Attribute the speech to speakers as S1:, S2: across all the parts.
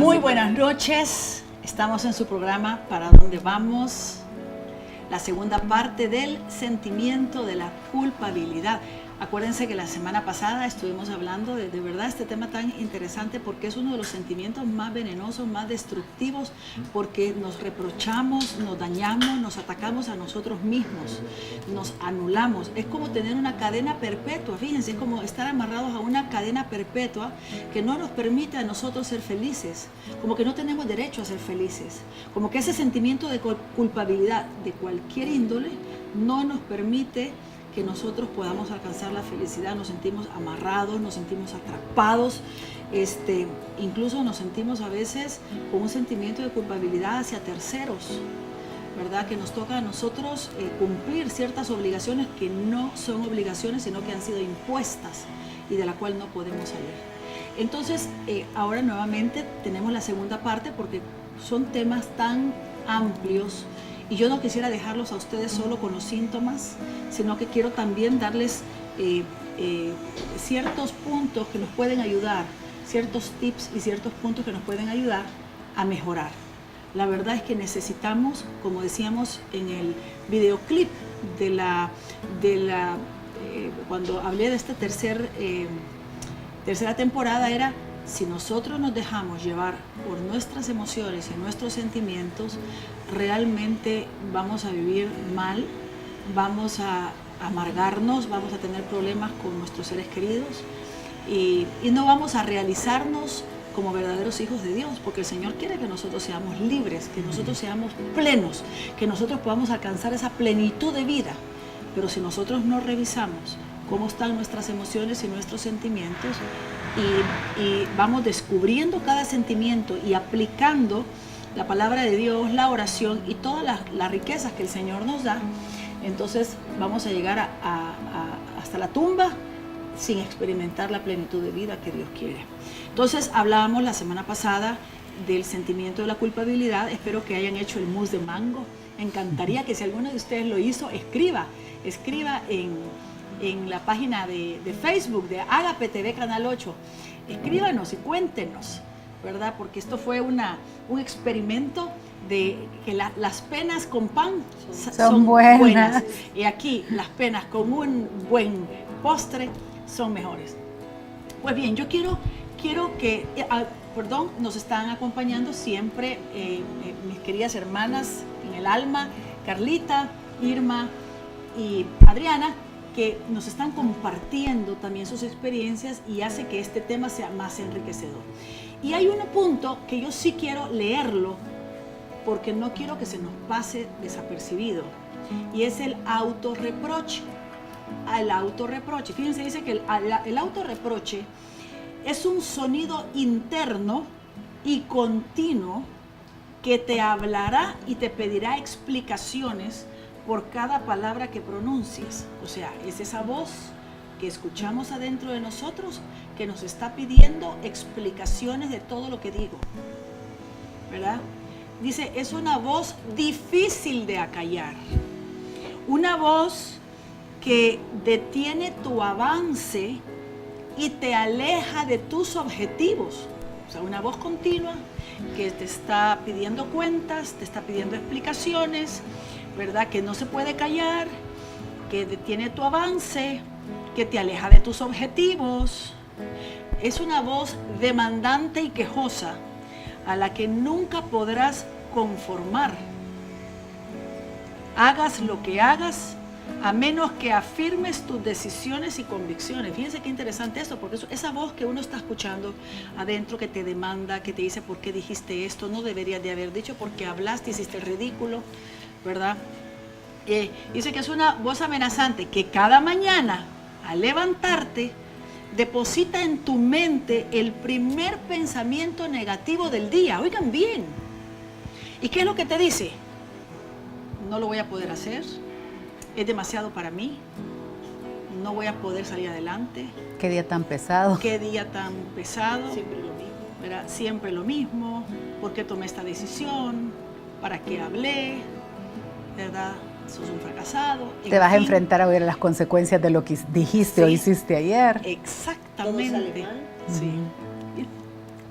S1: Muy buenas noches, estamos en su programa ¿Para dónde vamos? La segunda parte del sentimiento de la culpabilidad. Acuérdense que la semana pasada estuvimos hablando de verdad este tema tan interesante porque es uno de los sentimientos más venenosos, más destructivos, porque nos reprochamos, nos dañamos, nos atacamos a nosotros mismos, nos anulamos. Es como tener una cadena perpetua, fíjense, es como estar amarrados a una cadena perpetua que no nos permite a nosotros ser felices, como que no tenemos derecho a ser felices, como que ese sentimiento de culpabilidad de cualquier índole no nos permite que nosotros podamos alcanzar la felicidad. Nos sentimos amarrados, nos sentimos atrapados, incluso nos sentimos a veces con un sentimiento de culpabilidad hacia terceros, ¿verdad? Que nos toca a nosotros cumplir ciertas obligaciones que no son obligaciones, sino que han sido impuestas y de la cual no podemos salir. Entonces, ahora nuevamente tenemos la segunda parte porque son temas tan amplios. Y yo no quisiera dejarlos a ustedes solo con los síntomas, sino que quiero también darles ciertos puntos que nos pueden ayudar, ciertos tips y ciertos puntos que nos pueden ayudar a mejorar. La verdad es que necesitamos, como decíamos en el videoclip cuando hablé de esta tercera temporada, era: si nosotros nos dejamos llevar por nuestras emociones y nuestros sentimientos, realmente vamos a vivir mal, vamos a amargarnos, vamos a tener problemas con nuestros seres queridos y no vamos a realizarnos como verdaderos hijos de Dios, porque el Señor quiere que nosotros seamos libres, que nosotros seamos plenos, que nosotros podamos alcanzar esa plenitud de vida. Pero si nosotros no revisamos cómo están nuestras emociones y nuestros sentimientos, y vamos descubriendo cada sentimiento y aplicando la palabra de Dios, la oración y todas las riquezas que el Señor nos da, entonces vamos a llegar hasta la tumba sin experimentar la plenitud de vida que Dios quiere. Entonces hablábamos la semana pasada del sentimiento de la culpabilidad. Espero que hayan hecho el mousse de mango. Me encantaría que si alguno de ustedes lo hizo, escriba en la página de Facebook de Agape TV Canal 8. Escríbanos y cuéntenos, ¿verdad? Porque esto fue un experimento de que las penas con pan son buenas. Y aquí las penas con un buen postre son mejores. Pues bien, yo quiero que, nos están acompañando siempre mis queridas hermanas en el alma, Carlita, Irma y Adriana, que nos están compartiendo también sus experiencias y hace que este tema sea más enriquecedor. Y hay un punto que yo sí quiero leerlo porque no quiero que se nos pase desapercibido, y es el autorreproche. El autorreproche, fíjense, dice que el autorreproche es un sonido interno y continuo que te hablará y te pedirá explicaciones por cada palabra que pronuncies. O sea, es esa voz que escuchamos adentro de nosotros que nos está pidiendo explicaciones de todo lo que digo, ¿verdad? Dice, es una voz difícil de acallar, una voz que detiene tu avance y te aleja de tus objetivos. O sea, una voz continua que te está pidiendo cuentas, te está pidiendo explicaciones, ¿verdad? Que no se puede callar, que detiene tu avance, que te aleja de tus objetivos. Es una voz demandante y quejosa a la que nunca podrás conformar. Hagas lo que hagas, a menos que afirmes tus decisiones y convicciones. Fíjense qué interesante esto, porque esa voz que uno está escuchando adentro, que te demanda, que te dice por qué dijiste esto, no deberías de haber dicho, porque hablaste, hiciste el ridículo, ¿verdad? Dice que es una voz amenazante que cada mañana al levantarte deposita en tu mente el primer pensamiento negativo del día. Oigan bien. ¿Y qué es lo que te dice? No lo voy a poder hacer, es demasiado para mí, no voy a poder salir adelante.
S2: Qué día tan pesado.
S1: Qué día tan pesado. Siempre lo mismo. ¿Verdad? Siempre lo mismo. ¿Por qué tomé esta decisión? ¿Para qué hablé? ¿Verdad? Sos un fracasado.
S2: Te vas a enfrentar a ver las consecuencias de lo que dijiste o hiciste ayer.
S1: Exactamente. Sí.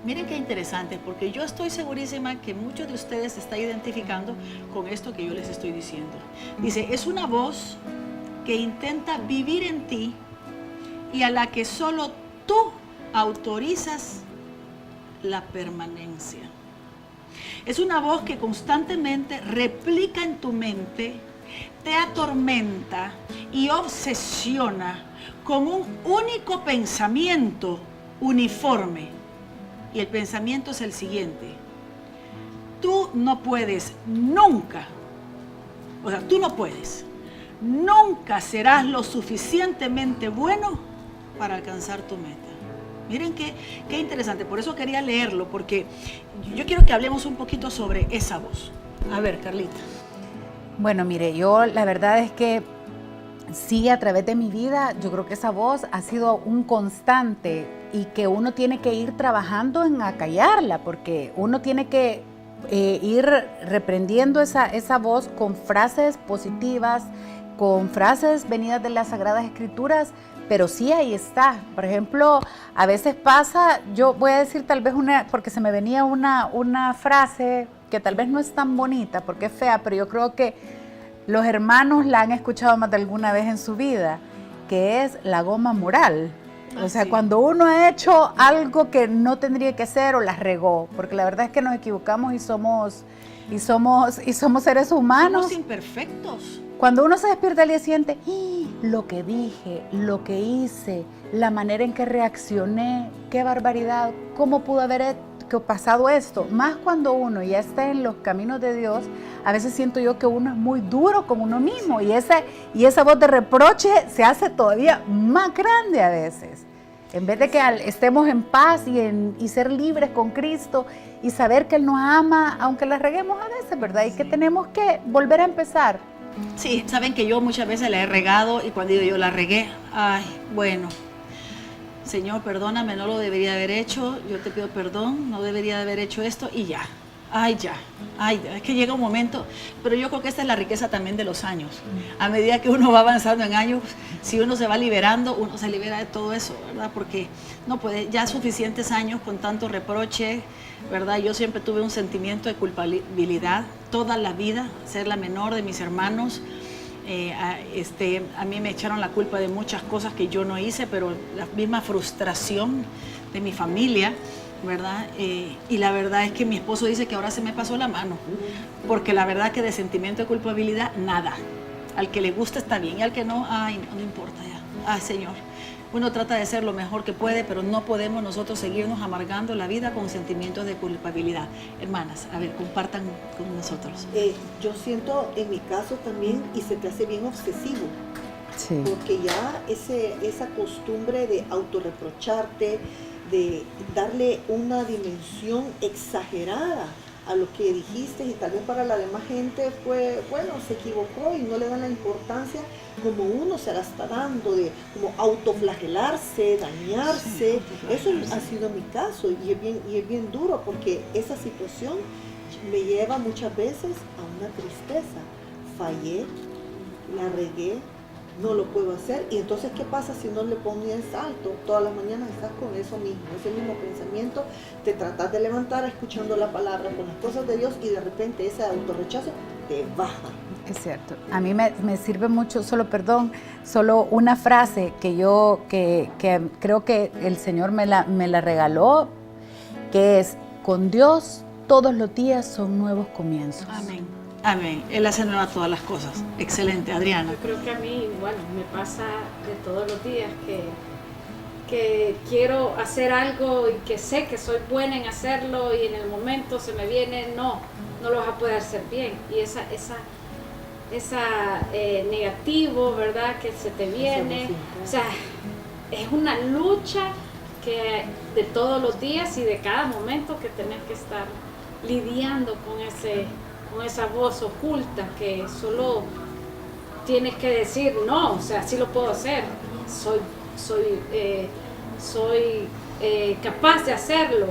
S1: Miren qué interesante, porque yo estoy segurísima que muchos de ustedes se están identificando con esto que yo les estoy diciendo. Dice, es una voz que intenta vivir en ti y a la que solo tú autorizas la permanencia. Es una voz que constantemente replica en tu mente, te atormenta y obsesiona con un único pensamiento uniforme. Y el pensamiento es el siguiente: tú no puedes nunca, o sea, tú no puedes, nunca serás lo suficientemente bueno para alcanzar tu meta. Miren qué interesante, por eso quería leerlo, porque yo quiero que hablemos un poquito sobre esa voz. A ver, Carlita.
S2: Bueno, mire, yo la verdad es que sí, a través de mi vida, yo creo que esa voz ha sido un constante y que uno tiene que ir trabajando en acallarla, porque uno tiene que ir reprendiendo esa voz con frases positivas, con frases venidas de las Sagradas Escrituras, pero sí ahí está. Por ejemplo, a veces pasa, yo voy a decir tal vez porque se me venía una frase que tal vez no es tan bonita, porque es fea, pero yo creo que los hermanos la han escuchado más de alguna vez en su vida, que es la goma moral. O sea,
S1: sí.
S2: Cuando uno ha hecho algo que no tendría que hacer o la regó, porque la verdad es que nos equivocamos y somos seres humanos.
S1: Somos imperfectos.
S2: Cuando uno se despierta al día siguiente, lo que dije, lo que hice, la manera en que reaccioné, qué barbaridad, cómo pudo haber pasado esto. Más cuando uno ya está en los caminos de Dios, a veces siento yo que uno es muy duro con uno mismo y esa voz de reproche se hace todavía más grande a veces. En vez de que estemos en paz y ser libres con Cristo y saber que Él nos ama, aunque la reguemos a veces, ¿verdad? Y que tenemos que volver a empezar.
S1: Sí, saben que yo muchas veces la he regado y cuando digo yo la regué, ay, bueno, Señor, perdóname, no lo debería haber hecho, yo te pido perdón, no debería haber hecho esto y ya. Ay, es que llega un momento, pero yo creo que esta es la riqueza también de los años. A medida que uno va avanzando en años, si uno se va liberando, uno se libera de todo eso, ¿verdad? Porque no puede, ya suficientes años con tanto reproche, ¿verdad? Yo siempre tuve un sentimiento de culpabilidad toda la vida, ser la menor de mis hermanos. A mí me echaron la culpa de muchas cosas que yo no hice, pero la misma frustración de mi familia, ¿verdad? Y la verdad es que mi esposo dice que ahora se me pasó la mano, porque la verdad que de sentimiento de culpabilidad, nada. Al que le gusta está bien y al que no, ay, no importa ya. Ay, Señor, uno trata de ser lo mejor que puede, pero no podemos nosotros seguirnos amargando la vida con sentimientos de culpabilidad. Hermanas, a ver, compartan con nosotros.
S3: Yo siento en mi caso también, y se te hace bien obsesivo,
S2: Sí.
S3: porque ya esa costumbre de autorreprocharte, de darle una dimensión exagerada a lo que dijiste, y tal vez para la demás gente fue, bueno, se equivocó y no le dan la importancia como uno se la está dando, de como autoflagelarse, dañarse. Eso ha sido mi caso y es bien duro, porque esa situación me lleva muchas veces a una tristeza. Fallé, la regué, no lo puedo hacer. Y entonces, ¿qué pasa si no le pones alto? Todas las mañanas estás con eso mismo, ese mismo pensamiento, te tratas de levantar escuchando la palabra, con las cosas de Dios, y de repente ese autorrechazo te baja.
S2: Es cierto. A mí me sirve mucho, solo una frase que creo que el Señor me la regaló, que es: con Dios todos los días son nuevos comienzos.
S1: Amén. Amén. Él hace nueva todas las cosas. Excelente, Adriana.
S4: Yo creo que a mí, bueno, me pasa de todos los días que quiero hacer algo y que sé que soy buena en hacerlo y en el momento se me viene, no lo vas a poder hacer bien. Y esa negativo, ¿verdad? Que se te viene. O sea, es una lucha que de todos los días y de cada momento que tenés que estar lidiando con esa voz oculta que solo tienes que decir no, o sea, sí lo puedo hacer, soy capaz de hacerlo,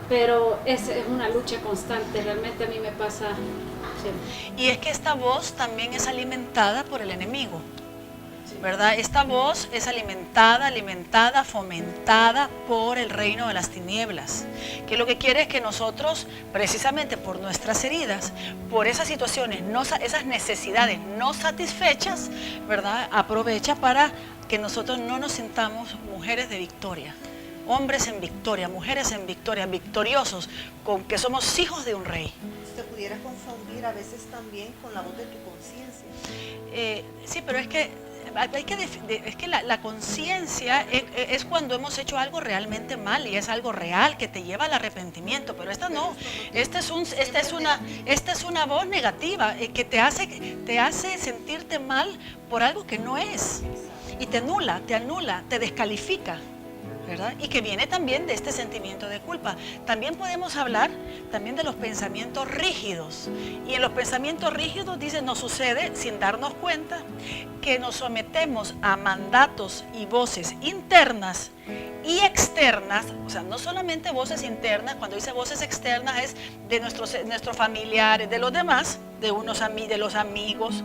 S4: pero es una lucha constante, realmente a mí me pasa siempre.
S1: Y es que esta voz también es alimentada por el enemigo. ¿verdad? Esta voz es alimentada, fomentada por el reino de las tinieblas, que lo que quiere es que nosotros, precisamente por nuestras heridas, por esas situaciones, esas necesidades no satisfechas, ¿verdad? Aprovecha para que nosotros no nos sintamos mujeres de victoria, hombres en victoria, mujeres en victoria, victoriosos, con que somos hijos de un rey.
S3: Se pudiera confundir a veces también con la voz de tu conciencia.
S1: Sí, pero es que la conciencia es cuando hemos hecho algo realmente mal y es algo real que te lleva al arrepentimiento, pero esta no. Esta es una voz negativa que te hace sentirte mal por algo que no es y te anula, te descalifica, ¿verdad? Y que viene también de este sentimiento de culpa. También podemos hablar también de los pensamientos rígidos. Y en los pensamientos rígidos, dice, nos sucede sin darnos cuenta que nos sometemos a mandatos y voces internas y externas. O sea, no solamente voces internas, cuando dice voces externas es de nuestros familiares, de los demás, de los amigos,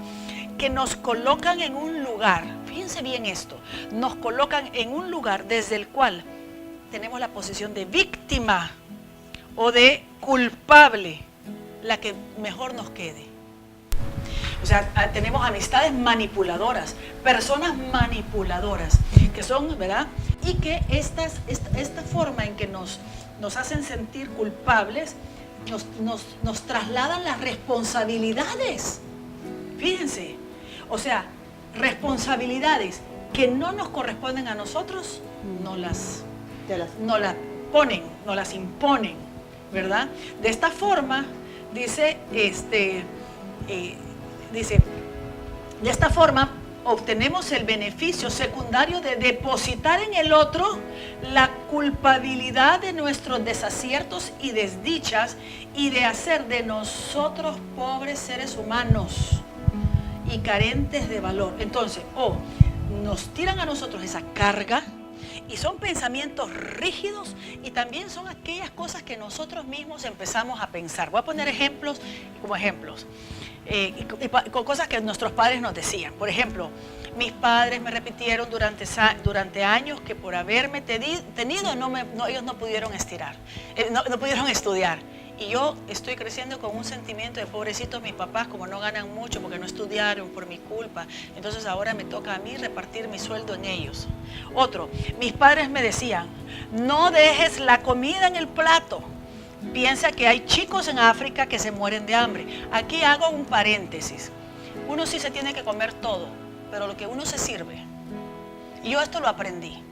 S1: que nos colocan en un lugar. Fíjense bien esto, nos colocan en un lugar desde el cual tenemos la posición de víctima o de culpable, la que mejor nos quede. O sea, tenemos amistades manipuladoras, personas manipuladoras, que son, ¿verdad? Y que esta forma en que nos hacen sentir culpables, nos trasladan las responsabilidades. Fíjense, o sea, responsabilidades que no nos corresponden a nosotros, nos las ponen, nos las imponen, ¿verdad? De esta forma, dice, de esta forma obtenemos el beneficio secundario de depositar en el otro la culpabilidad de nuestros desaciertos y desdichas y de hacer de nosotros pobres seres humanos y carentes de valor. Entonces, nos tiran a nosotros esa carga y son pensamientos rígidos y también son aquellas cosas que nosotros mismos empezamos a pensar. Voy a poner ejemplos como ejemplos. Con cosas que nuestros padres nos decían. Por ejemplo, mis padres me repitieron durante años que por haberme tenido ellos no pudieron no pudieron estudiar. Y yo estoy creciendo con un sentimiento de pobrecitos mis papás, como no ganan mucho porque no estudiaron por mi culpa. Entonces ahora me toca a mí repartir mi sueldo en ellos. Otro, mis padres me decían, no dejes la comida en el plato. Piensa que hay chicos en África que se mueren de hambre. Aquí hago un paréntesis. Uno sí se tiene que comer todo, pero lo que uno se sirve. Y yo esto lo aprendí.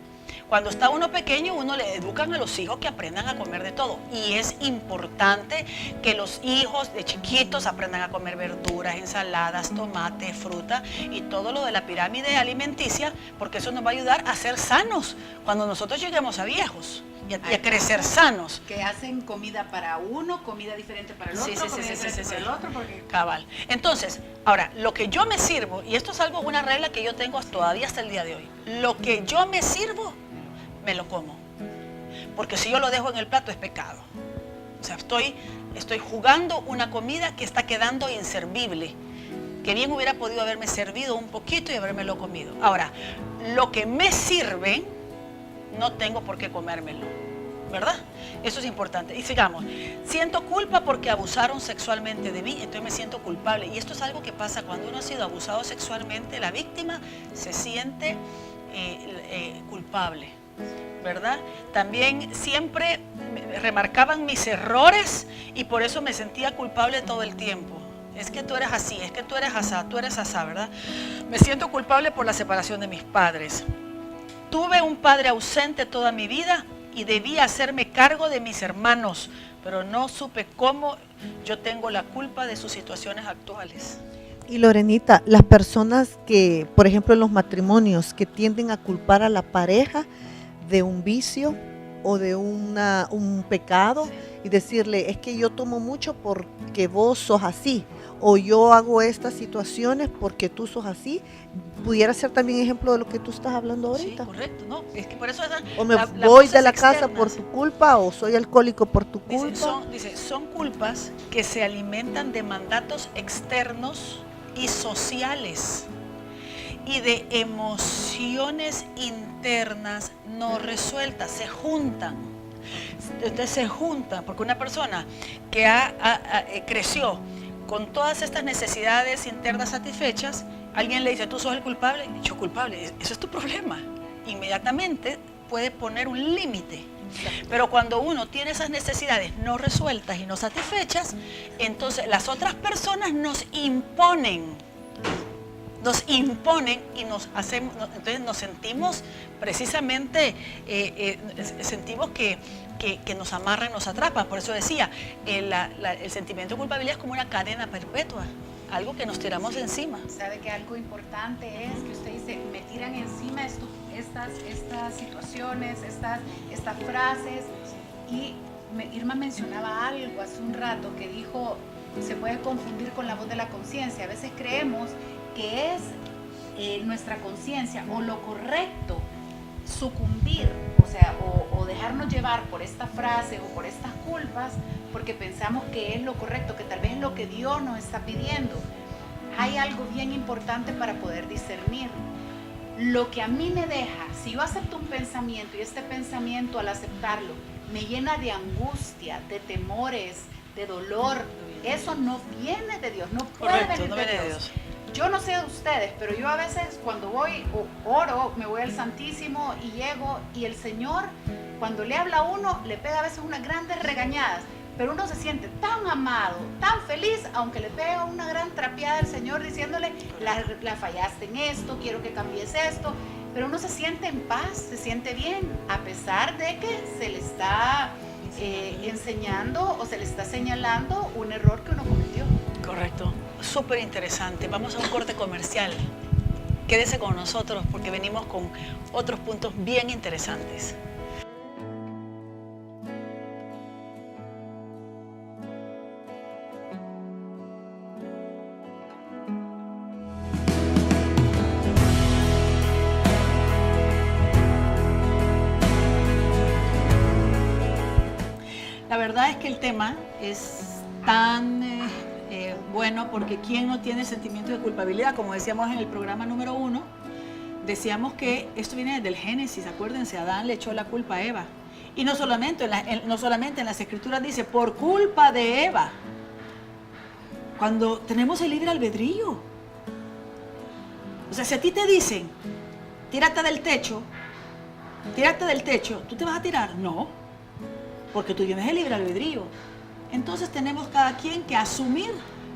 S1: Cuando está uno pequeño, uno le educan a los hijos que aprendan a comer de todo. Y es importante que los hijos de chiquitos aprendan a comer verduras, ensaladas, tomate, fruta y todo lo de la pirámide alimenticia, porque eso nos va a ayudar a ser sanos cuando nosotros lleguemos a viejos y a crecer sanos.
S2: Que hacen comida para uno, comida diferente para el otro, comida diferente para el otro. Porque...
S1: Cabal. Entonces, ahora, lo que yo me sirvo, y esto es una regla que yo tengo todavía hasta el día de hoy, lo que yo me sirvo, me lo como, porque si yo lo dejo en el plato es pecado. O sea, estoy jugando una comida que está quedando inservible, que bien hubiera podido haberme servido un poquito y habérmelo comido. Ahora, lo que me sirve, no tengo por qué comérmelo, ¿verdad? Eso es importante. Y sigamos, siento culpa porque abusaron sexualmente de mí, entonces me siento culpable. Y esto es algo que pasa cuando uno ha sido abusado sexualmente, la víctima se siente culpable, ¿verdad? También siempre remarcaban mis errores y por eso me sentía culpable todo el tiempo. Es que tú eres así, es que tú eres asá, ¿verdad? Me siento culpable por la separación de mis padres. Tuve un padre ausente toda mi vida y debí hacerme cargo de mis hermanos, pero no supe cómo. Yo tengo la culpa de sus situaciones actuales.
S3: Y Lorenita, las personas que, por ejemplo, en los matrimonios, que tienden a culpar a la pareja de un vicio o de un pecado y decirle, es que yo tomo mucho porque vos sos así, o yo hago estas situaciones porque tú sos así, pudiera ser también ejemplo de lo que tú estás hablando ahorita.
S1: Sí, correcto, ¿no? Es que por eso
S3: o me voy de la casa por tu culpa, o soy alcohólico por tu culpa.
S1: Son culpas que se alimentan de mandatos externos y sociales. y de emociones internas no resueltas, se juntan. Entonces se juntan, porque una persona que creció con todas estas necesidades internas satisfechas, alguien le dice, tú sos el culpable, yo culpable, eso es tu problema. Inmediatamente puede poner un límite. Pero cuando uno tiene esas necesidades no resueltas y no satisfechas, entonces las otras personas nos imponen y entonces nos sentimos precisamente, sentimos que nos amarran, nos atrapan. Por eso decía, el sentimiento de culpabilidad es como una cadena perpetua, algo que nos tiramos encima.
S2: ¿Sabe que algo importante es que usted dice, me tiran encima estas situaciones, estas frases? Y Irma mencionaba algo hace un rato que dijo, se puede confundir con la voz de la conciencia. A veces creemos que es nuestra conciencia o lo correcto sucumbir, o dejarnos llevar por esta frase o por estas culpas, porque pensamos que es lo correcto, que tal vez es lo que Dios nos está pidiendo. Hay algo bien importante para poder discernir. Lo que a mí me deja, si yo acepto un pensamiento y este pensamiento al aceptarlo me llena de angustia, de temores, de dolor, eso no viene de Dios, no puede venir de Dios. Yo no sé de ustedes, pero yo a veces cuando voy o oro, me voy al Santísimo y llego y el Señor, cuando le habla a uno, le pega a veces unas grandes regañadas, pero uno se siente tan amado, tan feliz, aunque le pega una gran trapeada al Señor diciéndole, la fallaste en esto, quiero que cambies esto, pero uno se siente en paz, se siente bien, a pesar de que se le está enseñando o se le está señalando un error que uno cometió.
S1: Correcto, súper interesante. Vamos a un corte comercial. Quédese con nosotros porque venimos con otros puntos bien interesantes. La verdad es que el tema es tan bueno, porque ¿quién no tiene sentimiento de culpabilidad? Como decíamos en el programa número 1, decíamos que esto viene desde el Génesis. Acuérdense, Adán le echó la culpa a Eva. Y no solamente en las Escrituras dice, por culpa de Eva. Cuando tenemos el libre albedrío. O sea, si a ti te dicen, tírate del techo, ¿tú te vas a tirar? No, porque tú tienes el libre albedrío. Entonces tenemos cada quien que asumir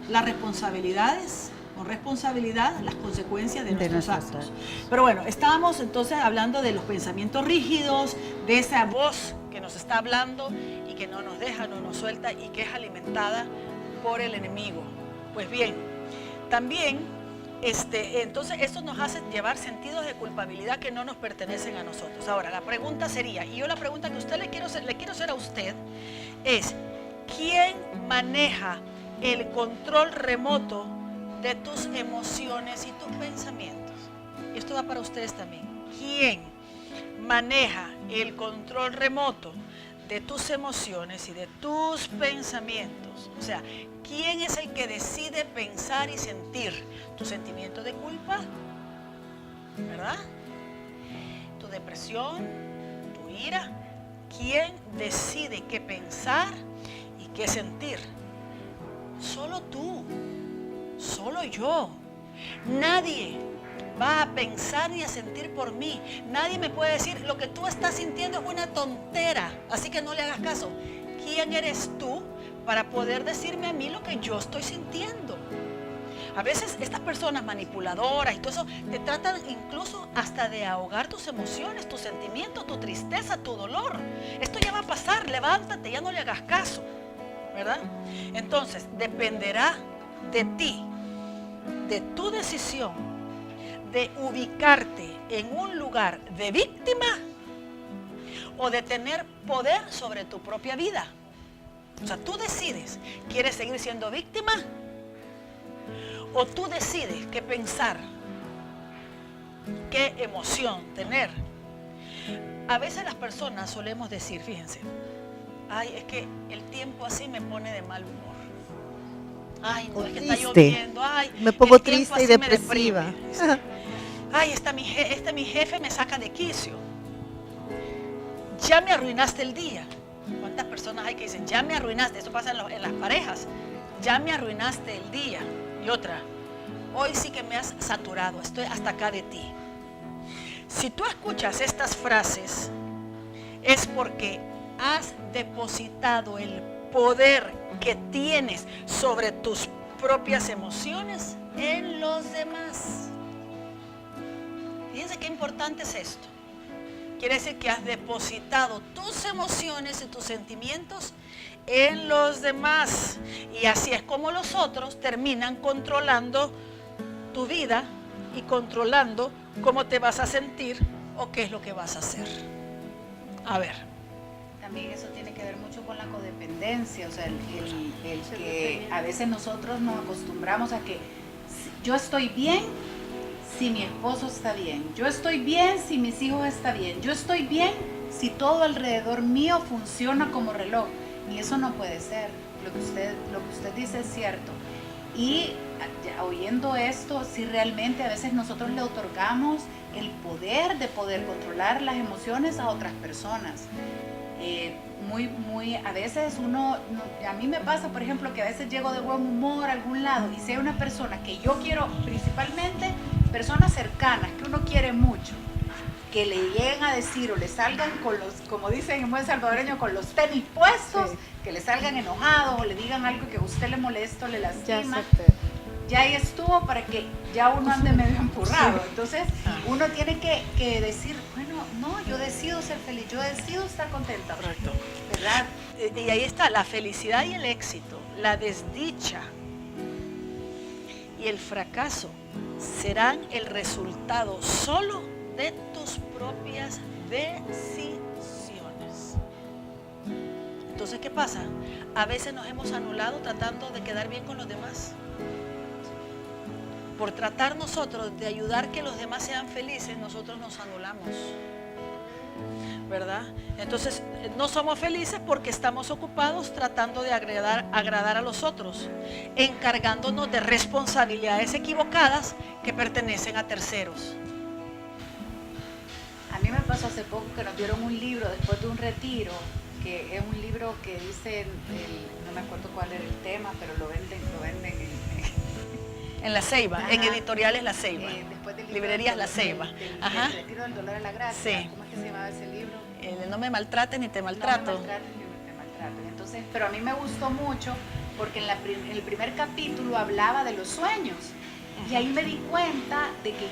S1: las responsabilidades, con responsabilidad, las consecuencias de nuestros actos. Pero bueno, estábamos entonces hablando de los pensamientos rígidos, de esa voz que nos está hablando y que no nos deja, no nos suelta y que es alimentada por el enemigo. Pues bien, también entonces esto nos hace llevar sentidos de culpabilidad que no nos pertenecen a nosotros. Ahora, la pregunta sería, y yo la pregunta que le quiero hacer a usted es, ¿quién maneja el control remoto de tus emociones y tus pensamientos? Y esto va para ustedes también. ¿Quién maneja el control remoto de tus emociones y de tus pensamientos? O sea, ¿quién es el que decide pensar y sentir? ¿Tu sentimiento de culpa? ¿Verdad? ¿Tu depresión? ¿Tu ira? ¿Quién decide qué pensar y qué sentir? Solo tú, solo yo. Nadie va a pensar ni a sentir por mí. Nadie me puede decir, lo que tú estás sintiendo es una tontera, así que no le hagas caso. ¿Quién eres tú para poder decirme a mí lo que yo estoy sintiendo? A veces estas personas manipuladoras y todo eso te tratan incluso hasta de ahogar tus emociones, tus sentimientos, tu tristeza, tu dolor. Esto ya va a pasar, levántate, ya no le hagas caso, ¿verdad? Entonces, dependerá de ti, de tu decisión de ubicarte en un lugar de víctima o de tener poder sobre tu propia vida. O sea, tú decides, ¿quieres seguir siendo víctima? O tú decides qué pensar, qué emoción tener. A veces las personas solemos decir, fíjense, ay, es que el tiempo así me pone de mal humor. Ay, no, es que está lloviendo, ay,
S3: me pongo
S1: el tiempo
S3: triste y
S1: así me
S3: depresiva.
S1: deprime. Ay, mi jefe me saca de quicio. Ya me arruinaste el día. ¿Cuántas personas hay que dicen, ya me arruinaste? Eso pasa en las parejas. Ya me arruinaste el día. Y otra, hoy sí que me has saturado, estoy hasta acá de ti. Si tú escuchas estas frases, es porque has depositado el poder que tienes sobre tus propias emociones en los demás. Fíjense qué importante es esto. Quiere decir que has depositado tus emociones y tus sentimientos en los demás. Y así es como los otros terminan controlando tu vida y controlando cómo te vas a sentir o qué es lo que vas a hacer. A ver.
S2: También eso tiene que ver mucho con la codependencia, o sea, el que a veces nosotros nos acostumbramos a que yo estoy bien si mi esposo está bien, yo estoy bien si mis hijos están bien, yo estoy bien si todo alrededor mío funciona como reloj, y eso no puede ser. Lo que usted dice es cierto. Y ya, oyendo esto, si realmente a veces nosotros le otorgamos el poder de poder controlar las emociones a otras personas. A veces a mí me pasa, por ejemplo, que a veces llego de buen humor a algún lado y si hay una persona que yo quiero, principalmente personas cercanas, que uno quiere mucho, que le lleguen a decir o le salgan con los, como dicen en buen salvadoreño, con los tenis puestos, sí, que le salgan enojados o le digan algo que a usted le molesta o le lastima, ya ahí estuvo para que ya uno ande medio empurrado. Sí. Entonces uno tiene que decir, bueno, no, yo decido ser feliz, yo decido estar contenta.
S1: Correcto.
S2: ¿Verdad?
S1: Y ahí está, la felicidad y el éxito, la desdicha y el fracaso serán el resultado solo de tus propias decisiones. Entonces, ¿qué pasa? A veces nos hemos anulado tratando de quedar bien con los demás. Por tratar nosotros de ayudar que los demás sean felices, nosotros nos anulamos, ¿verdad? Entonces, no somos felices porque estamos ocupados tratando de agradar a los otros, encargándonos de responsabilidades equivocadas que pertenecen a terceros.
S2: A mí me pasó hace poco que nos dieron un libro después de un retiro, que es un libro que dice, no me acuerdo cuál era el tema, pero lo venden
S1: en La Ceiba, ajá, en editoriales La Ceiba, librerías La Ceiba.
S2: El retiro del dolor a la gracia.
S1: Sí.
S2: ¿Cómo es que se llamaba ese libro?
S1: No me maltrates ni te maltrato.
S2: No me maltrates ni te maltrato. Entonces, pero a mí me gustó mucho porque en el primer capítulo hablaba de los sueños. Y ahí me di cuenta de que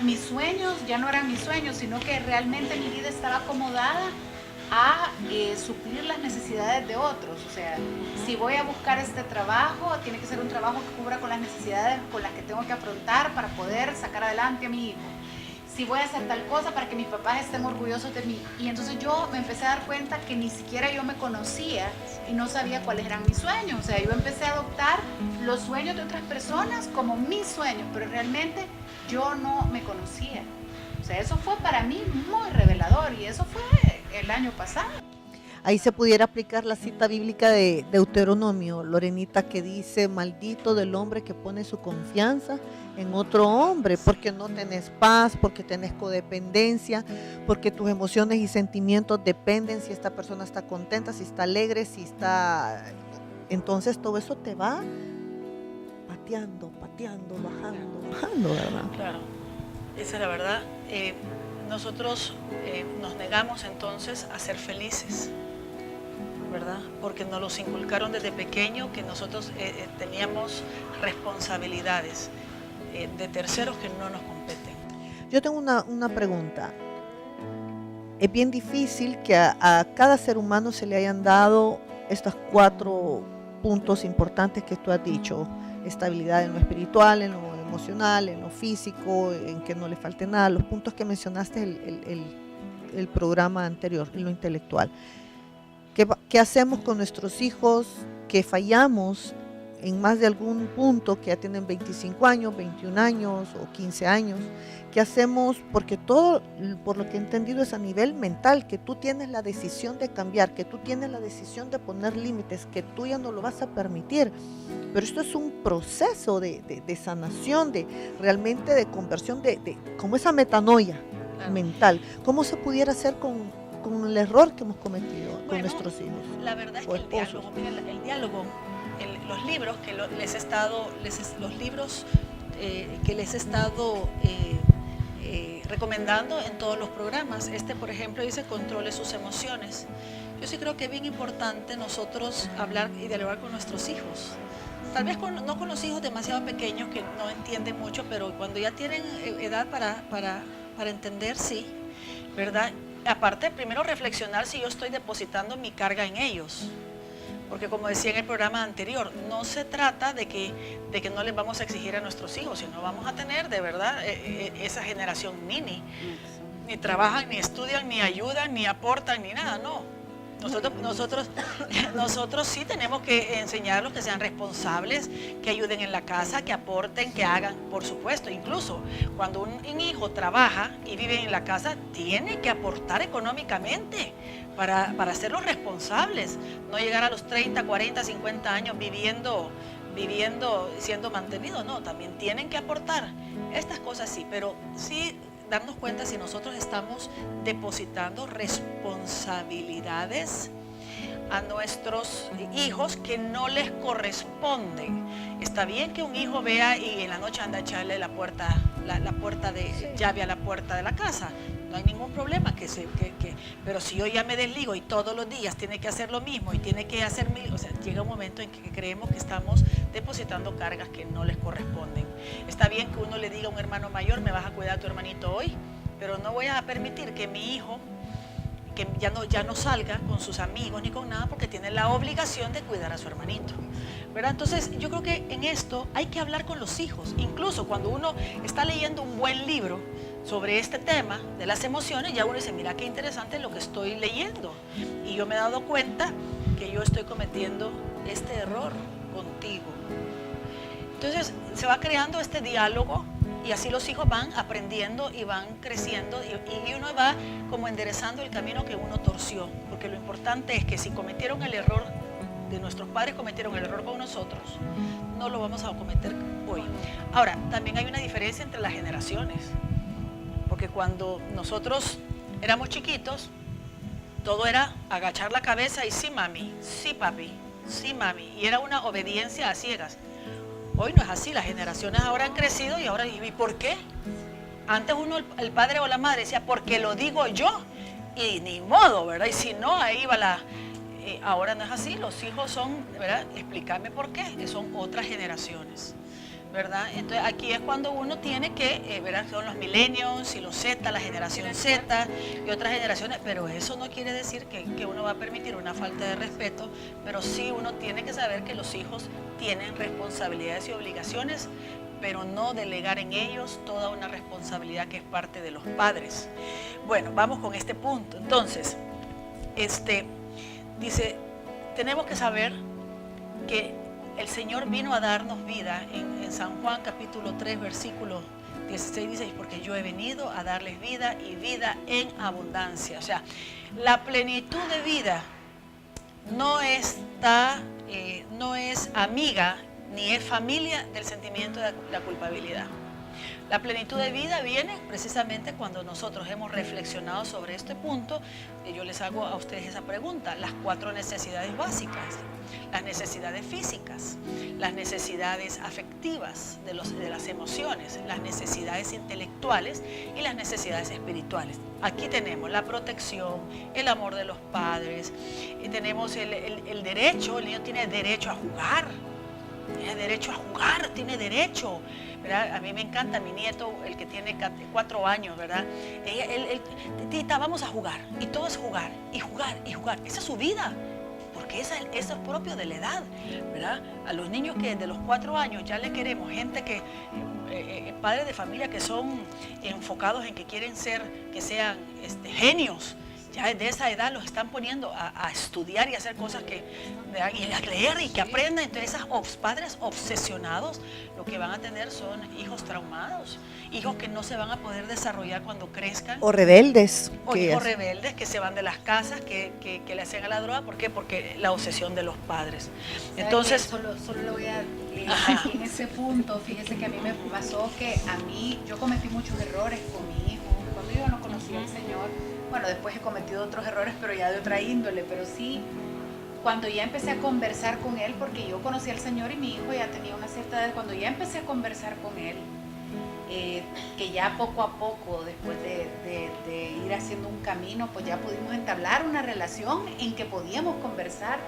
S2: mis sueños ya no eran mis sueños, sino que realmente mi vida estaba acomodada a suplir las necesidades de otros. O sea, si voy a buscar este trabajo, tiene que ser un trabajo que cubra con las necesidades con las que tengo que afrontar para poder sacar adelante a mi hijo. Si voy a hacer tal cosa para que mis papás estén orgullosos de mí. Y entonces yo me empecé a dar cuenta que ni siquiera yo me conocía y no sabía cuáles eran mis sueños. O sea, yo empecé a adoptar los sueños de otras personas como mis sueños, pero realmente yo no me conocía. O sea, eso fue para mí muy revelador y eso fue el año pasado.
S3: Ahí se pudiera aplicar la cita bíblica de Deuteronomio, Lorenita, que dice, maldito del hombre que pone su confianza en otro hombre, porque no tenés paz, porque tenés codependencia, porque tus emociones y sentimientos dependen si esta persona está contenta, si está alegre, si está... Entonces todo eso te va pateando, bajando, ¿verdad?
S1: Claro, esa es la verdad. Nosotros nos negamos entonces a ser felices, ¿verdad? Porque nos los inculcaron desde pequeño que nosotros teníamos responsabilidades de terceros que no nos competen.
S3: Yo tengo una pregunta. Es bien difícil que a cada ser humano se le hayan dado estos 4 puntos importantes que tú has dicho: estabilidad en lo espiritual, en lo emocional, en lo físico, en que no le falte nada, los puntos que mencionaste el programa anterior, en lo intelectual. ¿Qué hacemos con nuestros hijos que fallamos en más de algún punto, que ya tienen 25 años, 21 años o 15 años, ¿qué hacemos? Porque todo, por lo que he entendido, es a nivel mental, que tú tienes la decisión de cambiar, que tú tienes la decisión de poner límites, que tú ya no lo vas a permitir. Pero esto es un proceso de sanación, de realmente de conversión, de como esa metanoia mental. ¿Cómo se pudiera hacer con el error que hemos cometido con nuestros hijos?
S1: La verdad es que el diálogo, miren, el diálogo, los libros que les he estado, recomendando en todos los programas. Por ejemplo, dice controle sus emociones. Yo sí creo que es bien importante nosotros hablar y dialogar con nuestros hijos. Tal vez no con los hijos demasiado pequeños que no entienden mucho, pero cuando ya tienen edad para entender, sí, ¿verdad? Aparte, primero reflexionar si yo estoy depositando mi carga en ellos. Porque como decía en el programa anterior, no se trata de que no les vamos a exigir a nuestros hijos, sino vamos a tener de verdad esa generación ni trabajan, ni estudian, ni ayudan, ni aportan, ni nada, no. Nosotros sí tenemos que enseñarlos que sean responsables, que ayuden en la casa, que aporten, que hagan, por supuesto. Incluso cuando un hijo trabaja y vive en la casa, tiene que aportar económicamente para hacerlos responsables. No llegar a los 30, 40, 50 años viviendo, siendo mantenido. No, también tienen que aportar. Estas cosas sí, pero sí darnos cuenta si nosotros estamos depositando responsabilidades a nuestros hijos que no les corresponden. Está bien que un hijo vea y en la noche anda a echarle la puerta de llave a la puerta de la casa. No hay ningún problema, pero si yo ya me desligo y todos los días tiene que hacer lo mismo y tiene que hacer o sea, llega un momento en que creemos que estamos depositando cargas que no les corresponden. Está bien que uno le diga a un hermano mayor, me vas a cuidar a tu hermanito hoy, pero no voy a permitir que mi hijo que ya no salga con sus amigos ni con nada porque tiene la obligación de cuidar a su hermanito, ¿verdad? Entonces yo creo que en esto hay que hablar con los hijos, incluso cuando uno está leyendo un buen libro sobre este tema de las emociones, ya uno dice, mira qué interesante lo que estoy leyendo y yo me he dado cuenta que yo estoy cometiendo este error contigo. Entonces se va creando este diálogo y así los hijos van aprendiendo y van creciendo y uno va como enderezando el camino que uno torció, porque lo importante es que si cometieron el error, de nuestros padres cometieron el error con nosotros, no lo vamos a cometer hoy. Ahora, también hay una diferencia entre las generaciones, porque cuando nosotros éramos chiquitos, todo era agachar la cabeza y sí mami, sí papi, sí mami, y era una obediencia a ciegas. Hoy no es así, las generaciones ahora han crecido y ahora, ¿y por qué? Antes el padre o la madre decía, porque lo digo yo, y ni modo, ¿verdad? Y si no, ahí va ahora no es así, los hijos son, ¿verdad? Explícame por qué, que son otras generaciones, ¿verdad? Entonces aquí es cuando uno tiene que, ¿verdad? Son los millennials y los Z, la generación Z y otras generaciones, pero eso no quiere decir que uno va a permitir una falta de respeto, pero sí uno tiene que saber que los hijos tienen responsabilidades y obligaciones, pero no delegar en ellos toda una responsabilidad que es parte de los padres. Bueno, vamos con este punto. Entonces, dice, tenemos que saber que el Señor vino a darnos vida. En San Juan capítulo 3, versículo 16 dice, porque yo he venido a darles vida y vida en abundancia. O sea, la plenitud de vida no es amiga ni es familia del sentimiento de la culpabilidad. La plenitud de vida viene precisamente cuando nosotros hemos reflexionado sobre este punto. Y yo les hago a ustedes esa pregunta: las 4 necesidades básicas, las necesidades físicas, las necesidades afectivas de las emociones, las necesidades intelectuales y las necesidades espirituales. Aquí tenemos la protección, el amor de los padres, y tenemos el derecho. El niño tiene derecho a jugar. Tiene derecho a jugar, tiene derecho, ¿verdad? A mí me encanta mi nieto, el que tiene 4 años, ¿verdad? Tita, vamos a jugar, y todo es jugar, y jugar, y jugar. Esa es su vida, porque eso es propio de la edad, ¿verdad? A los niños que de los 4 años ya le queremos, gente que, padres de familia que son enfocados en que quieren ser, que sean genios, ya de esa edad los están poniendo a estudiar y a hacer cosas y a leer y que aprendan. Entonces esos padres obsesionados lo que van a tener son hijos traumados, hijos que no se van a poder desarrollar cuando crezcan.
S3: O rebeldes.
S1: O hijos rebeldes que se van de las casas, que le hacen a la droga. ¿Por qué? Porque la obsesión de los padres. Entonces,
S2: solo lo voy a aquí en ese punto, fíjese que a mí me pasó que yo cometí muchos errores con mi hijo. Cuando yo no conocía al Señor, bueno, después he cometido otros errores, pero ya de otra índole, pero sí, cuando ya empecé a conversar con él, porque yo conocí al Señor y mi hijo ya tenía una cierta edad, cuando ya empecé a conversar con él, que ya poco a poco, después de ir haciendo un camino, pues ya pudimos entablar una relación en que podíamos conversar.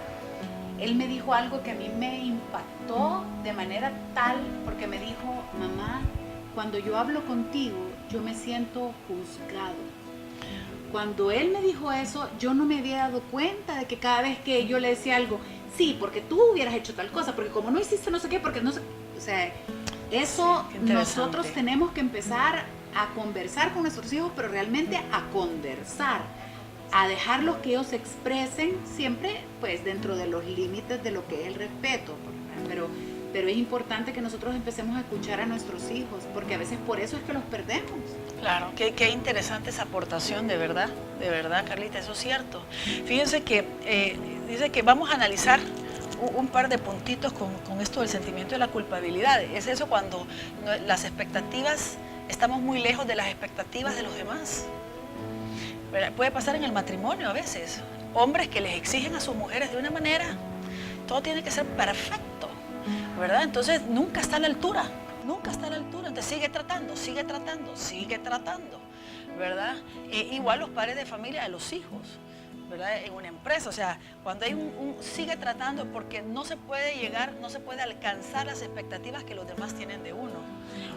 S2: Él me dijo algo que a mí me impactó de manera tal, porque me dijo: mamá, cuando yo hablo contigo, yo me siento juzgado. Cuando él me dijo eso, yo no me había dado cuenta de que cada vez que yo le decía algo, sí, porque tú hubieras hecho tal cosa, porque como no hiciste no sé qué, porque no sé, o sea, eso nosotros tenemos que empezar a conversar con nuestros hijos, pero realmente a conversar, a dejarlos que ellos se expresen siempre pues dentro de los límites de lo que es el respeto, pero es importante que nosotros empecemos a escuchar a nuestros hijos, porque a veces por eso es que los perdemos.
S1: Claro, qué interesante esa aportación, de verdad, Carlita, eso es cierto. Fíjense que dice que vamos a analizar un par de puntitos con esto del sentimiento de la culpabilidad. Es eso cuando las expectativas, estamos muy lejos de las expectativas de los demás. Puede pasar en el matrimonio a veces, hombres que les exigen a sus mujeres de una manera, todo tiene que ser perfecto, ¿verdad? Entonces nunca está a la altura, entonces sigue tratando, ¿verdad? Igual los padres de familia de los hijos, ¿verdad? En una empresa, o sea, cuando hay sigue tratando, porque no se puede alcanzar las expectativas que los demás tienen de uno.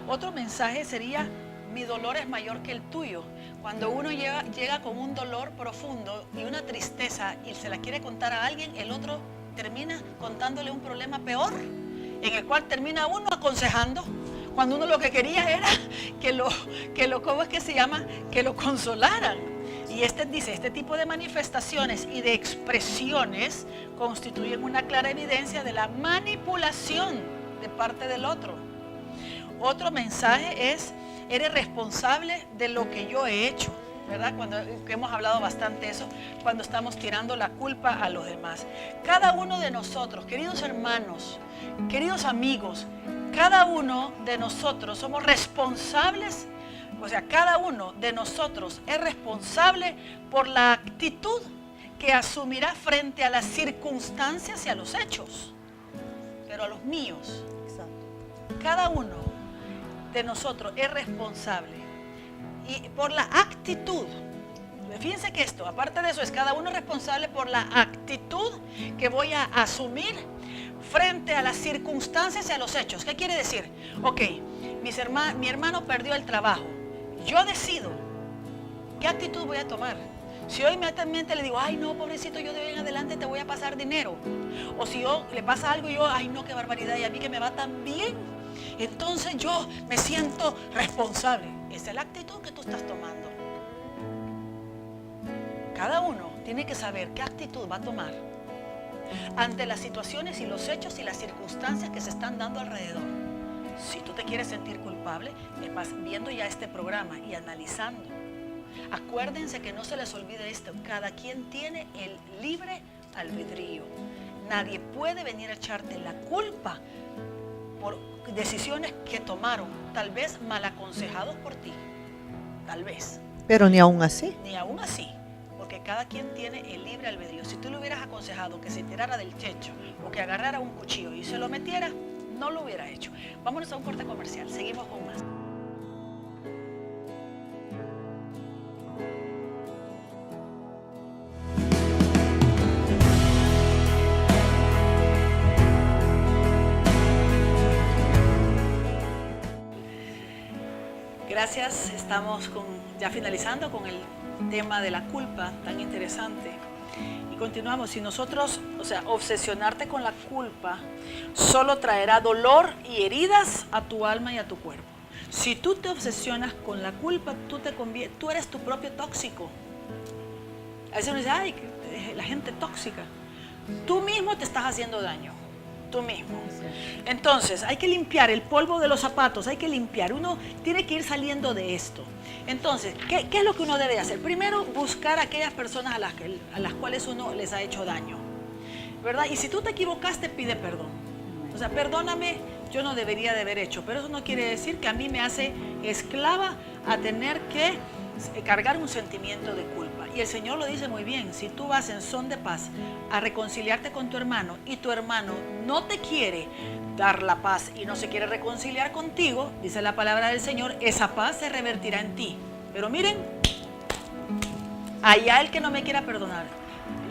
S1: Otro mensaje sería: mi dolor es mayor que el tuyo. Cuando uno llega con un dolor profundo y una tristeza y se la quiere contar a alguien, el otro termina contándole un problema peor, en el cual termina uno aconsejando, cuando uno lo que quería era ¿cómo es que se llama? Que lo consolaran. Y dice, este tipo de manifestaciones y de expresiones constituyen una clara evidencia de la manipulación de parte del otro. Otro mensaje es: eres responsable de lo que yo he hecho, ¿verdad? Que hemos hablado bastante de eso, cuando estamos tirando la culpa a los demás. Cada uno de nosotros, queridos hermanos, queridos amigos, cada uno de nosotros somos responsables, o sea, cada uno de nosotros es responsable por la actitud que asumirá frente a las circunstancias y a los hechos, pero a los míos. Cada uno de nosotros es responsable y por la actitud. Fíjense que esto, aparte de eso, es cada uno responsable por la actitud que voy a asumir frente a las circunstancias y a los hechos. ¿Qué quiere decir? Ok, mi hermano perdió el trabajo. Yo decido qué actitud voy a tomar. Si yo inmediatamente le digo: ay no, pobrecito, yo de hoy en adelante te voy a pasar dinero. O si le pasa algo y yo: ay no, qué barbaridad, y a mí que me va tan bien, entonces yo me siento responsable. Esa es la actitud que tú estás tomando. Cada uno tiene que saber qué actitud va a tomar ante las situaciones y los hechos y las circunstancias que se están dando alrededor. Si tú te quieres sentir culpable, viendo ya este programa y analizando, acuérdense que no se les olvide esto: cada quien tiene el libre albedrío. Nadie puede venir a echarte la culpa por decisiones que tomaron, tal vez mal aconsejados por ti, tal vez.
S3: Pero ni aún así.
S1: Ni aún así, porque cada quien tiene el libre albedrío. Si tú le hubieras aconsejado que se tirara del techo o que agarrara un cuchillo y se lo metiera, no lo hubiera hecho. Vámonos a un corte comercial, seguimos con más. Gracias, estamos ya finalizando con el tema de la culpa tan interesante. Y continuamos. Si nosotros, obsesionarte con la culpa solo traerá dolor y heridas a tu alma y a tu cuerpo. Si tú te obsesionas con la culpa, tú eres tu propio tóxico. A veces uno dice, ay, la gente tóxica. Tú mismo te estás haciendo daño. Tú mismo. Entonces, hay que limpiar el polvo de los zapatos, hay que limpiar. Uno tiene que ir saliendo de esto. Entonces, ¿qué es lo que uno debe hacer? Primero, buscar a aquellas personas a las cuales uno les ha hecho daño, ¿verdad? Y si tú te equivocaste, pide perdón. O sea, perdóname, yo no debería de haber hecho, pero eso no quiere decir que a mí me hace esclava a tener que cargar un sentimiento de culpa. Y el Señor lo dice muy bien, si tú vas en son de paz a reconciliarte con tu hermano y tu hermano no te quiere dar la paz y no se quiere reconciliar contigo, dice la palabra del Señor, esa paz se revertirá en ti. Pero miren, allá el que no me quiera perdonar,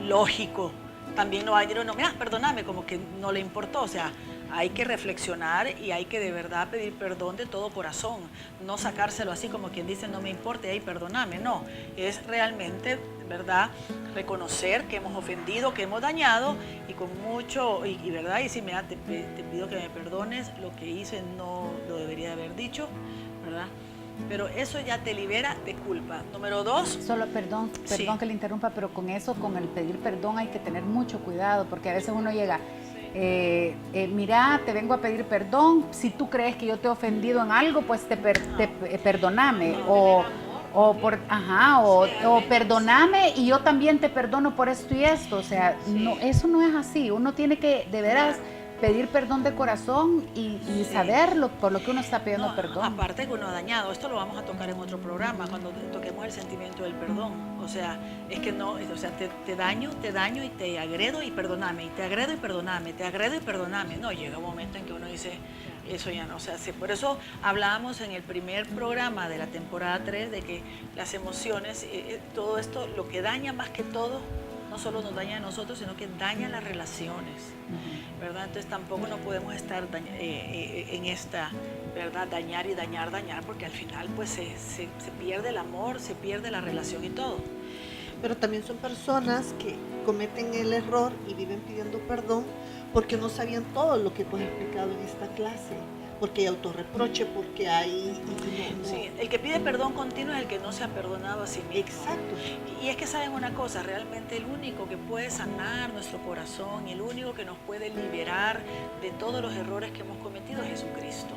S1: lógico, también no va a decir, no, mira, perdóname, como que no le importó. O sea, hay que reflexionar y hay que de verdad pedir perdón de todo corazón, no sacárselo así como quien dice, no me importa, ahí perdóname. No, es realmente, ¿verdad?, reconocer que hemos ofendido, que hemos dañado y con mucho, y ¿verdad? Y si mira, te pido que me perdones, lo que hice no lo debería haber dicho, ¿verdad? Pero eso ya te libera de culpa. Número 2.
S2: Solo, perdón
S1: Sí.
S2: que le interrumpa, pero con eso, con el pedir perdón hay que tener mucho cuidado, porque a veces uno llega, mira, te vengo a pedir perdón, si tú crees que yo te he ofendido en algo, pues perdóname, o perdóname y yo también te perdono por esto y esto. O sea, no, eso no es así. Uno tiene que de veras pedir perdón de corazón y saber por lo que uno está pidiendo perdón.
S1: Aparte que uno ha dañado, esto lo vamos a tocar en otro programa cuando toquemos el sentimiento del perdón. O sea, es que no, o sea, te daño y te agredo y perdóname, y te agredo y perdóname, te agredo y perdóname. No, llega un momento en que uno dice, eso ya no, o sea, por eso hablábamos en el primer programa de la temporada 3 de que las emociones, todo esto, lo que daña más que todo, no solo nos daña a nosotros, sino que daña las relaciones, ¿verdad? Entonces tampoco no podemos estar en esta, ¿verdad?, dañar y dañar, porque al final pues se pierde el amor, se pierde la relación y todo.
S3: Pero también son personas que cometen el error y viven pidiendo perdón porque no sabían todo lo que tú has explicado en esta clase. Porque hay autorreproche, porque hay...
S1: Sí, el que pide perdón continuo es el que no se ha perdonado a sí mismo.
S3: Exacto.
S1: Y es que saben una cosa, realmente el único que puede sanar nuestro corazón y el único que nos puede liberar de todos los errores que hemos cometido es Jesucristo.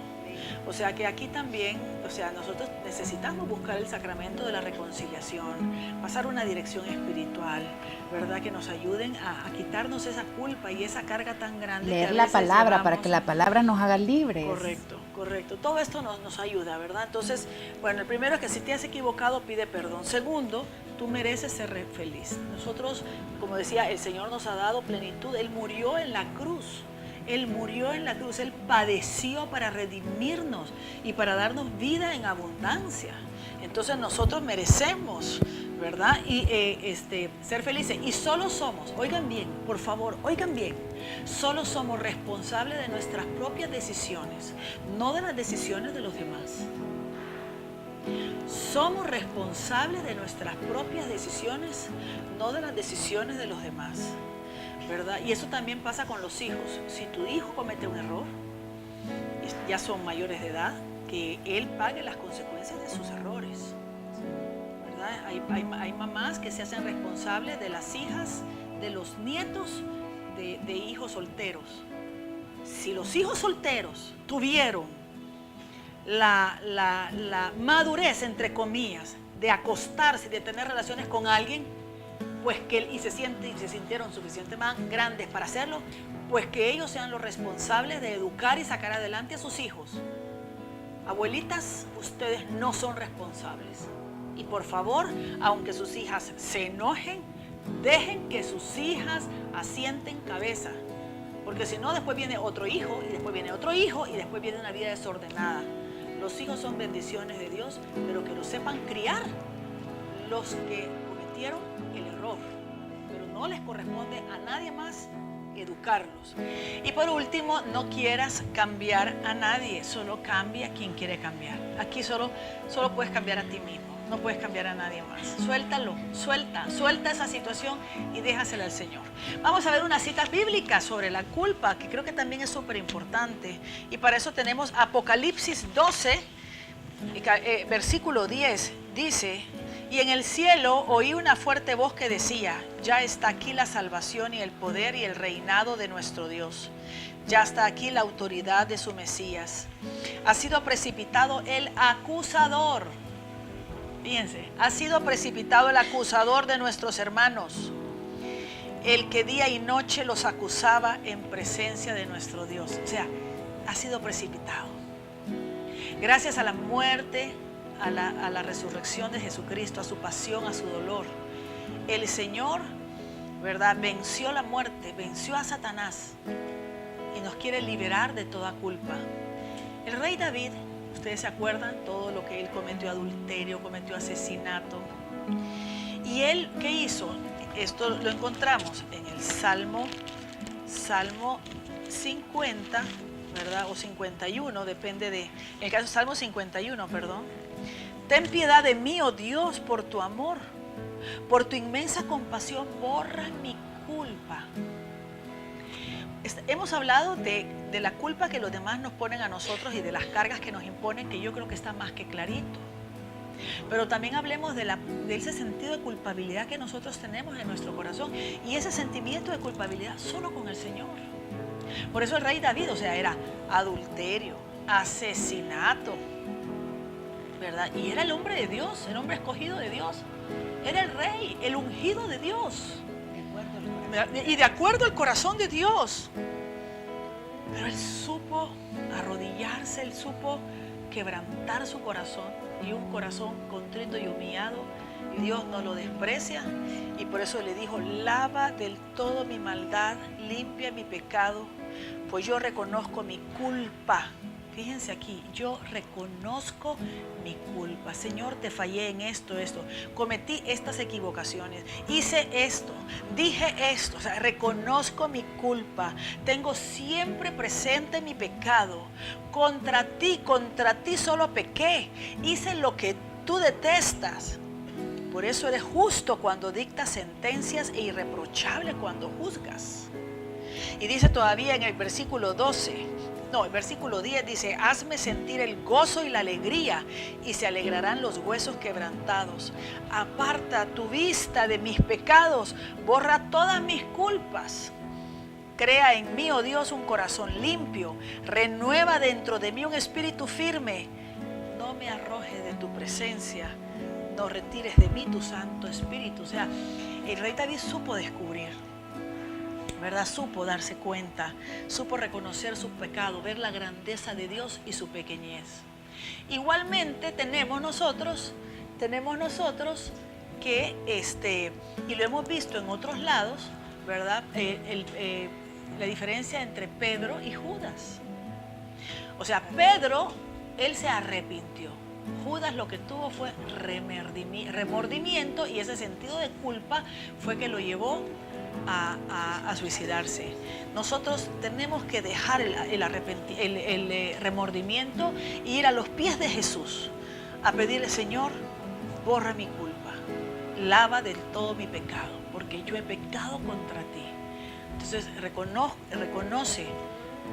S1: O sea que aquí también, o sea, nosotros necesitamos buscar el sacramento de la reconciliación, pasar una dirección espiritual, ¿verdad? Que nos ayuden a quitarnos esa culpa y esa carga tan grande.
S2: Leer la palabra para que la palabra nos haga libres.
S1: Correcto. Todo esto nos ayuda, ¿verdad? Entonces, bueno, el primero es que si te has equivocado, pide perdón. Segundo, tú mereces ser feliz. Nosotros, como decía, el Señor nos ha dado plenitud. Él murió en la cruz. Él murió en la cruz, Él padeció para redimirnos y para darnos vida en abundancia. Entonces nosotros merecemos, ¿verdad? Y ser felices. Y solo somos, oigan bien, por favor, oigan bien, solo somos responsables de nuestras propias decisiones, no de las decisiones de los demás. Somos responsables de nuestras propias decisiones, no de las decisiones de los demás, ¿verdad? Y eso también pasa con los hijos. Si tu hijo comete un error, ya son mayores de edad, que él pague las consecuencias de sus errores, ¿verdad? Hay mamás que se hacen responsables de las hijas, de los nietos de hijos solteros. Si los hijos solteros tuvieron la madurez, entre comillas, de acostarse y de tener relaciones con alguien, pues y se sintieron suficientemente grandes para hacerlo, pues que ellos sean los responsables de educar y sacar adelante a sus hijos. Abuelitas, ustedes no son responsables. Y por favor, aunque sus hijas se enojen, dejen que sus hijas asienten cabeza. Porque si no, después viene otro hijo, y después viene otro hijo, y después viene una vida desordenada. Los hijos son bendiciones de Dios, pero que lo sepan criar los que cometieron el error. Pero no les corresponde a nadie más educarlos. Y por último, no quieras cambiar a nadie, solo cambia a quien quiere cambiar. Aquí solo puedes cambiar a ti mismo, no puedes cambiar a nadie más. Suéltalo, suelta esa situación y déjasela al Señor. Vamos a ver unas citas bíblicas sobre la culpa, que creo que también es súper importante. Y para eso tenemos Apocalipsis 12, versículo 10, dice: Y en el cielo oí una fuerte voz que decía: ya está aquí la salvación y el poder y el reinado de nuestro Dios. Ya está aquí la autoridad de su Mesías. Ha sido precipitado el acusador. Fíjense, ha sido precipitado el acusador de nuestros hermanos, el que día y noche los acusaba en presencia de nuestro Dios. O sea, ha sido precipitado. Gracias a la muerte, a la resurrección de Jesucristo, a su pasión, a su dolor, el Señor, ¿verdad?, venció la muerte, venció a Satanás y nos quiere liberar de toda culpa. El rey David, ustedes se acuerdan todo lo que él cometió: adulterio, cometió asesinato. ¿Y él qué hizo? Esto lo encontramos en el Salmo 50, ¿verdad? O 51, depende de... En el caso Salmo 51, perdón. Ten piedad de mí, oh Dios, por tu amor. Por tu inmensa compasión, borra mi culpa. Hemos hablado de la culpa que los demás nos ponen a nosotros y de las cargas que nos imponen, que yo creo que está más que clarito. Pero también hablemos de ese sentido de culpabilidad que nosotros tenemos en nuestro corazón. Y ese sentimiento de culpabilidad solo con el Señor. Por eso el rey David, o sea, era adulterio, asesinato, ¿verdad? Y era el hombre de Dios, el hombre escogido de Dios. Era el rey, el ungido de Dios. Y de acuerdo al corazón de Dios. Pero él supo arrodillarse, él supo quebrantar su corazón, y un corazón contrito y humillado, y Dios no lo desprecia, y por eso le dijo: lava del todo mi maldad, limpia mi pecado, pues yo reconozco mi culpa. Fíjense aquí, yo reconozco mi culpa. Señor, te fallé en esto, cometí estas equivocaciones, hice esto, dije esto, o sea, reconozco mi culpa, tengo siempre presente mi pecado. Contra ti solo pequé, hice lo que tú detestas. Por eso eres justo cuando dictas sentencias e irreprochable cuando juzgas. Y dice todavía en el versículo 10 dice: hazme sentir el gozo y la alegría, y se alegrarán los huesos quebrantados. Aparta tu vista de mis pecados, borra todas mis culpas. Crea en mí, oh Dios, un corazón limpio, renueva dentro de mí un espíritu firme. No me arrojes de tu presencia, no retires de mí tu Santo Espíritu. O sea, el rey David supo descubrir, ¿verdad? Supo darse cuenta, supo reconocer su pecado, ver la grandeza de Dios y su pequeñez. Igualmente tenemos nosotros que, y lo hemos visto en otros lados, ¿verdad? La diferencia entre Pedro y Judas. O sea, Pedro, él se arrepintió. Judas lo que tuvo fue remordimiento, y ese sentido de culpa fue que lo llevó a suicidarse. Nosotros tenemos que dejar el remordimiento e ir a los pies de Jesús a pedirle: Señor, borra mi culpa, lava del todo mi pecado, porque yo he pecado contra ti. Entonces reconoce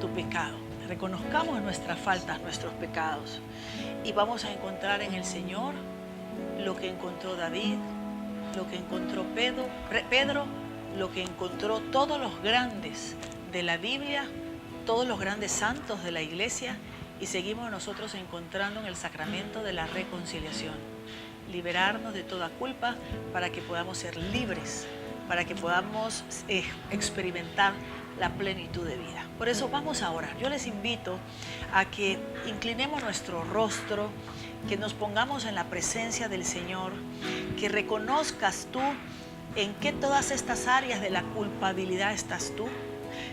S1: tu pecado, reconozcamos nuestras faltas, nuestros pecados, y vamos a encontrar en el Señor lo que encontró David, lo que encontró Pedro, lo que encontró todos los grandes de la Biblia, todos los grandes santos de la iglesia, y seguimos nosotros encontrando en el sacramento de la reconciliación. Liberarnos de toda culpa para que podamos ser libres, para que podamos experimentar la plenitud de vida. Por eso vamos a orar. Yo les invito a que inclinemos nuestro rostro, que nos pongamos en la presencia del Señor, que reconozcas tú en qué todas estas áreas de la culpabilidad estás tú.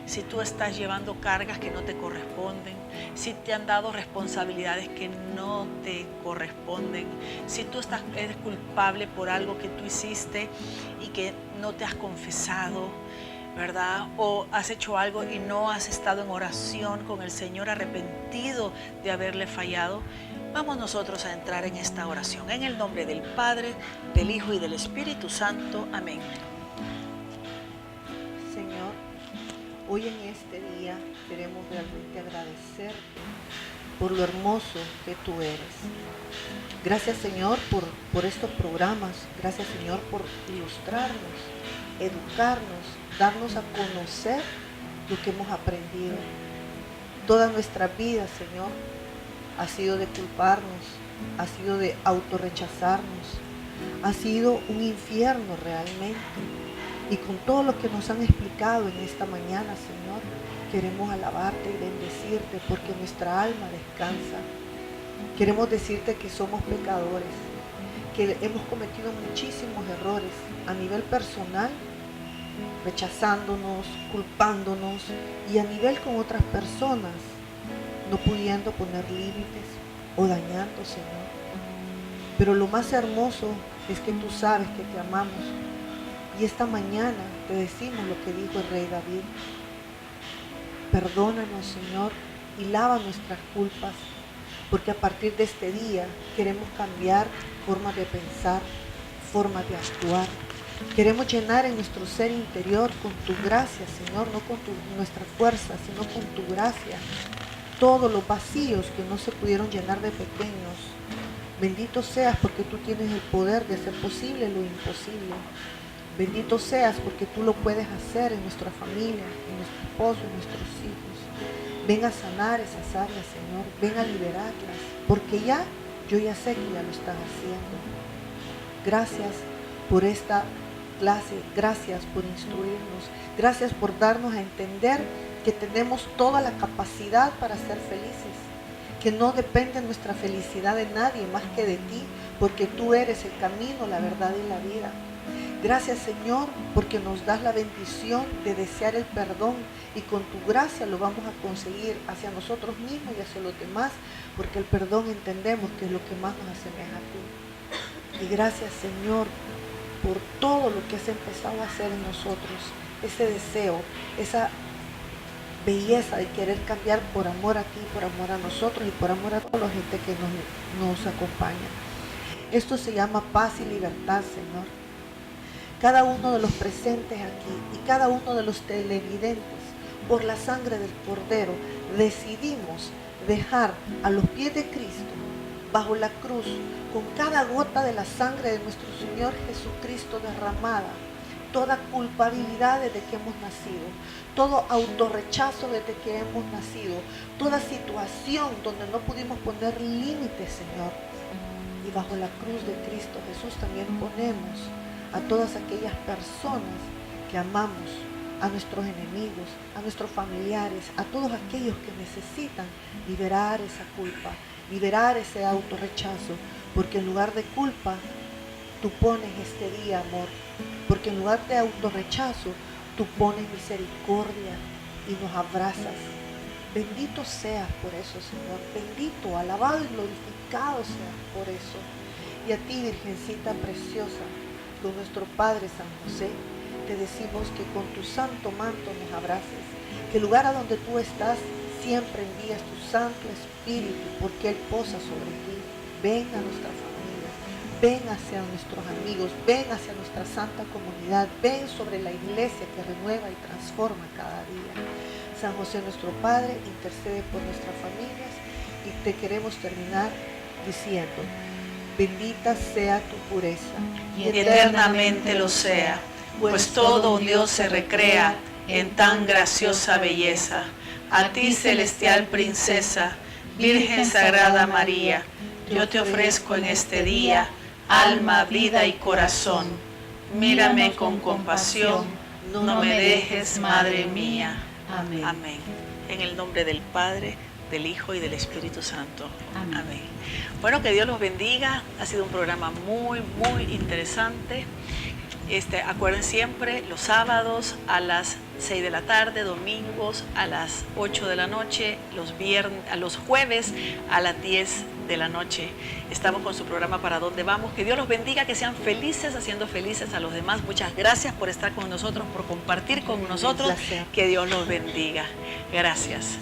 S1: Si tú estás llevando cargas que no te corresponden, si te han dado responsabilidades que no te corresponden, si tú eres culpable por algo que tú hiciste y que no te has confesado, ¿verdad? O has hecho algo y no has estado en oración con el Señor, arrepentido de haberle fallado. Vamos nosotros a entrar en esta oración. En el nombre del Padre, del Hijo y del Espíritu Santo. Amén.
S3: Señor, hoy en este día queremos realmente agradecerte por lo hermoso que tú eres. Gracias, Señor, por estos programas. Gracias, Señor, por ilustrarnos, educarnos, darnos a conocer lo que hemos aprendido. Toda nuestra vida, Señor, ha sido de culparnos, ha sido de autorrechazarnos, ha sido un infierno realmente. Y con todo lo que nos han explicado en esta mañana, Señor, queremos alabarte y bendecirte porque nuestra alma descansa. Queremos decirte que somos pecadores, que hemos cometido muchísimos errores a nivel personal, rechazándonos, culpándonos, y a nivel con otras personas, no pudiendo poner límites o dañando, Señor. Pero lo más hermoso es que tú sabes que te amamos, y esta mañana te decimos lo que dijo el rey David: perdónanos, Señor, y lava nuestras culpas, porque a partir de este día queremos cambiar formas de pensar, formas de actuar. Queremos llenar en nuestro ser interior con tu gracia, Señor, no con nuestra fuerza, sino con tu gracia, todos los vacíos que no se pudieron llenar de pequeños. Bendito seas porque tú tienes el poder de hacer posible lo imposible. Bendito seas porque tú lo puedes hacer en nuestra familia, en nuestro esposo, en nuestros hijos. Ven a sanar esas áreas, Señor. Ven a liberarlas, porque yo ya sé que ya lo estás haciendo. Gracias por esta clase, gracias por instruirnos, gracias por darnos a entender que tenemos toda la capacidad para ser felices, que no depende nuestra felicidad de nadie más que de ti, porque tú eres el camino, la verdad y la vida. Gracias, Señor, porque nos das la bendición de desear el perdón, y con tu gracia lo vamos a conseguir hacia nosotros mismos y hacia los demás, porque el perdón entendemos que es lo que más nos asemeja a ti. Y gracias, Señor, por todo lo que has empezado a hacer en nosotros, ese deseo, esa belleza de querer cambiar por amor a ti, por amor a nosotros y por amor a toda la gente que nos acompaña. Esto se llama paz y libertad, Señor. Cada uno de los presentes aquí y cada uno de los televidentes, por la sangre del Cordero, decidimos dejar a los pies de Cristo, bajo la cruz, con cada gota de la sangre de nuestro Señor Jesucristo derramada, toda culpabilidad desde que hemos nacido, todo autorrechazo desde que hemos nacido, toda situación donde no pudimos poner límites, Señor. Y bajo la cruz de Cristo Jesús también ponemos a todas aquellas personas que amamos, a nuestros enemigos, a nuestros familiares, a todos aquellos que necesitan liberar esa culpa, liberar ese autorrechazo, porque en lugar de culpa, tú pones este día amor, porque en lugar de autorrechazo, tú pones misericordia y nos abrazas. Bendito seas por eso, Señor, bendito, alabado y glorificado seas por eso. Y a ti, Virgencita preciosa, con nuestro Padre San José, te decimos que con tu santo manto nos abraces, que el lugar a donde tú estás siempre envías tu Santo Espíritu, porque Él posa sobre ti. Ven a nuestra familia, ven hacia nuestros amigos, ven hacia nuestra santa comunidad, ven sobre la iglesia que renueva y transforma cada día. San José nuestro Padre, intercede por nuestras familias, y te queremos terminar diciendo: bendita sea tu pureza,
S5: y eternamente lo sea, pues todo un Dios se recrea en tan graciosa belleza. A ti, celestial princesa, Virgen Sagrada María, yo te ofrezco en este día alma, vida y corazón. Mírame con compasión, no me dejes, Madre mía.
S2: Amén.
S5: Amén. En el nombre del Padre, del Hijo y del Espíritu Santo.
S2: Amén.
S5: Amén. Bueno, que Dios los bendiga. Ha sido un programa muy, muy interesante. Acuerden siempre, los sábados a las 6 de la tarde, domingos a las 8 de la noche, los jueves a las 10 de la noche. Estamos con su programa Para Dónde Vamos. Que Dios los bendiga, que sean felices haciendo felices a los demás. Muchas gracias por estar con nosotros, por compartir con nosotros. Que Dios los bendiga. Gracias.